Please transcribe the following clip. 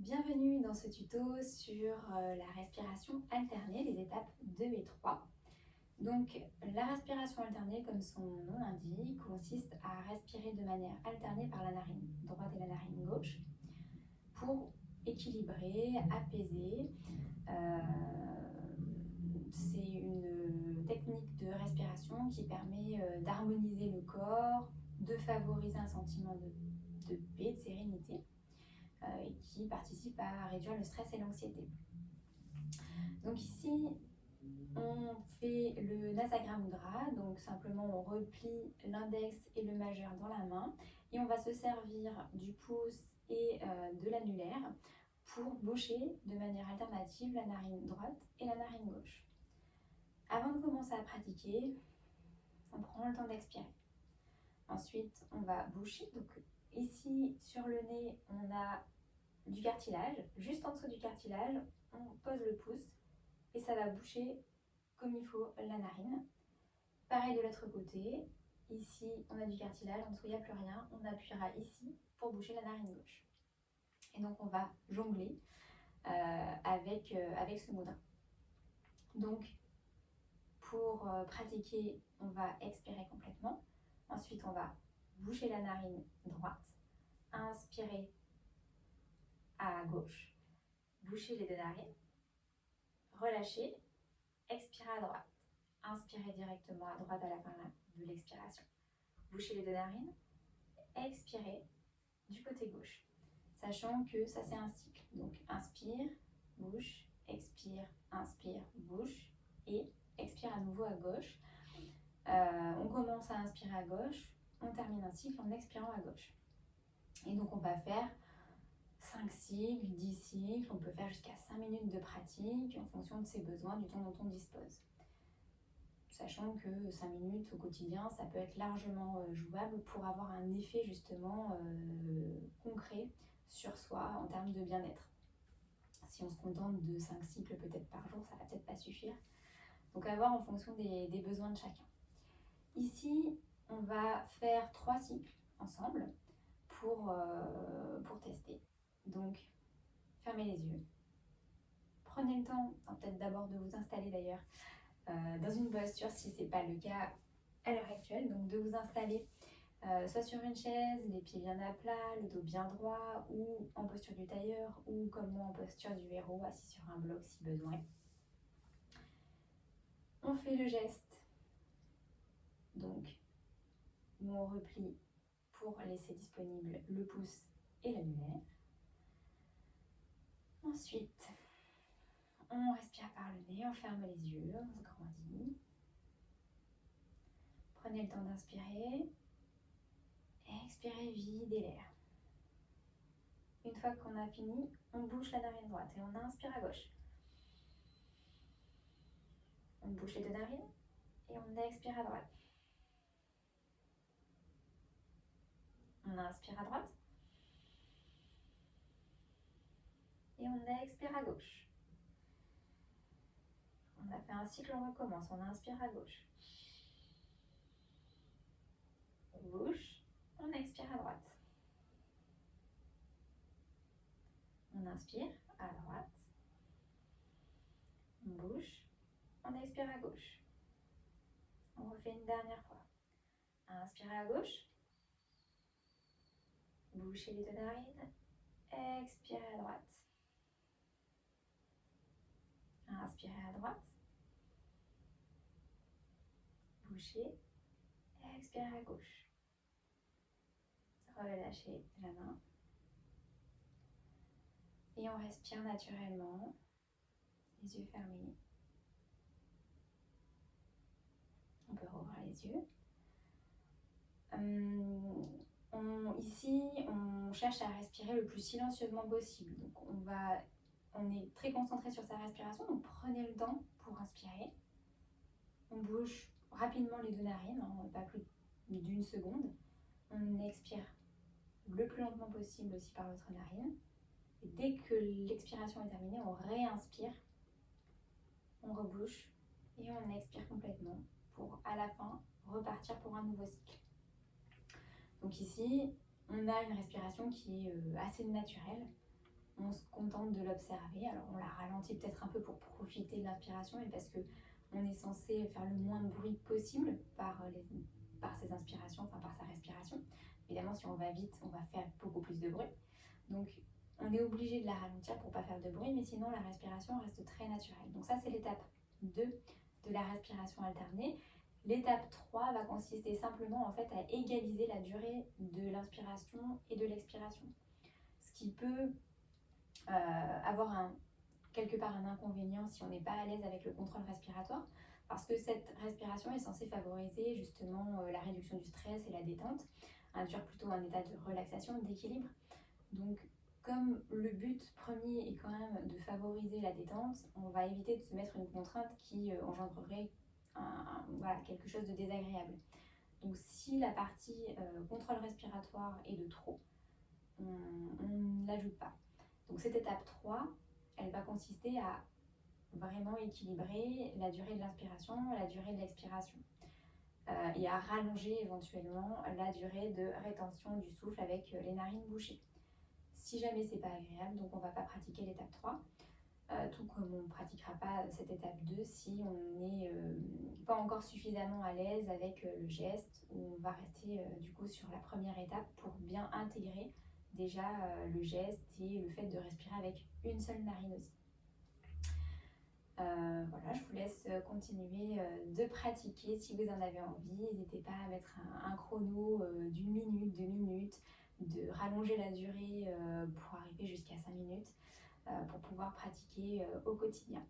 Bienvenue dans ce tuto sur la respiration alternée, les étapes 2 et 3. Donc la respiration alternée, comme son nom l'indique, consiste à respirer de manière alternée par la narine droite et la narine gauche pour équilibrer, apaiser. C'est une technique de respiration qui permet d'harmoniser le corps, de favoriser un sentiment de paix, de sérénité. Et qui participe à réduire le stress et l'anxiété. Donc ici, on fait le Nasagra Mudra, donc simplement on replie l'index et le majeur dans la main et on va se servir du pouce et de l'annulaire pour boucher de manière alternative la narine droite et la narine gauche. Avant de commencer à pratiquer, on prend le temps d'expirer. Ensuite, on va boucher. Donc ici, sur le nez, on a du cartilage. Juste en dessous du cartilage, on pose le pouce et ça va boucher comme il faut la narine. Pareil de l'autre côté. Ici, on a du cartilage. En dessous, il n'y a plus rien. On appuiera ici pour boucher la narine gauche. Et donc, on va jongler avec ce mudra. Donc, pour pratiquer, on va expirer complètement. Ensuite, on va boucher la narine droite, inspirer à gauche, boucher les deux narines, relâcher, expirer à droite, inspirer directement à droite à la fin de l'expiration, boucher les deux narines, expirer du côté gauche, sachant que ça c'est un cycle. Donc inspire, bouche, expire, bouche et expire à nouveau à gauche. On commence à inspirer à gauche, on termine un cycle en expirant à gauche. Et donc on va faire 5 cycles, 10 cycles, on peut faire jusqu'à 5 minutes de pratique en fonction de ses besoins, du temps dont on dispose. Sachant que 5 minutes au quotidien, ça peut être largement jouable pour avoir un effet justement concret sur soi en termes de bien-être. Si on se contente de 5 cycles peut-être par jour, ça va peut-être pas suffire. Donc à voir en fonction des besoins de chacun. Ici, on va faire 3 cycles ensemble pour tester. Donc, fermez les yeux. Prenez le temps, peut-être d'abord de vous installer d'ailleurs dans une posture si ce n'est pas le cas à l'heure actuelle. Donc, de vous installer soit sur une chaise, les pieds bien à plat, le dos bien droit, ou en posture du tailleur, ou comme moi en posture du héros, assis sur un bloc si besoin. On fait le geste, donc, où on replie pour laisser disponible le pouce et l'annulaire. Ensuite, on respire par le nez, on ferme les yeux, on se grandit. Prenez le temps d'inspirer. Expirez, videz l'air. Une fois qu'on a fini, on bouche la narine droite et on inspire à gauche. On bouche les deux narines et on expire à droite. On inspire à droite et on expire à gauche. On a fait un cycle, on recommence. On inspire à gauche. On bouche, on expire à droite. On inspire à droite. On bouche, on expire à gauche. On refait une dernière fois. Inspirez à gauche. Bouchez les deux narines. Expirez à droite. Inspirez à droite. Bouchez. Expirez à gauche. Relâchez la main. Et on respire naturellement, les yeux fermés. On peut rouvrir les yeux. Ici, on cherche à respirer le plus silencieusement possible. Donc on est très concentré sur sa respiration, donc prenez le temps pour inspirer. On bouge rapidement les deux narines, pas plus d'une seconde. On expire le plus lentement possible aussi par votre narine. Et dès que l'expiration est terminée, on réinspire, on rebouche et on expire complètement pour à la fin repartir pour un nouveau cycle. Donc ici, on a une respiration qui est assez naturelle. on se contente de l'observer. Alors on la ralentit peut-être un peu pour profiter de l'inspiration et parce que on est censé faire le moins de bruit possible par ses inspirations, enfin par sa respiration. Évidemment, si on va vite, on va faire beaucoup plus de bruit. Donc on est obligé de la ralentir pour ne pas faire de bruit, mais sinon la respiration reste très naturelle. Donc ça, c'est l'étape 2 de la respiration alternée. L'étape 3 va consister simplement en fait à égaliser la durée de l'inspiration et de l'expiration. Ce qui peut avoir quelque part un inconvénient si on n'est pas à l'aise avec le contrôle respiratoire, parce que cette respiration est censée favoriser justement la réduction du stress et la détente, induire plutôt un état de relaxation, d'équilibre. Donc comme le but premier est quand même de favoriser la détente, on va éviter de se mettre une contrainte qui engendrerait quelque chose de désagréable. Donc si la partie contrôle respiratoire est de trop, on ne l'ajoute pas. Donc cette étape 3, elle va consister à vraiment équilibrer la durée de l'inspiration, la durée de l'expiration. Et à rallonger éventuellement la durée de rétention du souffle avec les narines bouchées. Si jamais c'est pas agréable, donc on ne va pas pratiquer l'étape 3, tout comme on ne pratiquera pas cette étape 2 si on n'est pas encore suffisamment à l'aise avec le geste, où on va rester du coup sur la première étape pour bien intégrer déjà le geste et le fait de respirer avec une seule narine aussi. Voilà, je vous laisse continuer de pratiquer si vous en avez envie. N'hésitez pas à mettre un chrono d'1 minute, 2 minutes, de rallonger la durée pour arriver jusqu'à 5 minutes pour pouvoir pratiquer au quotidien.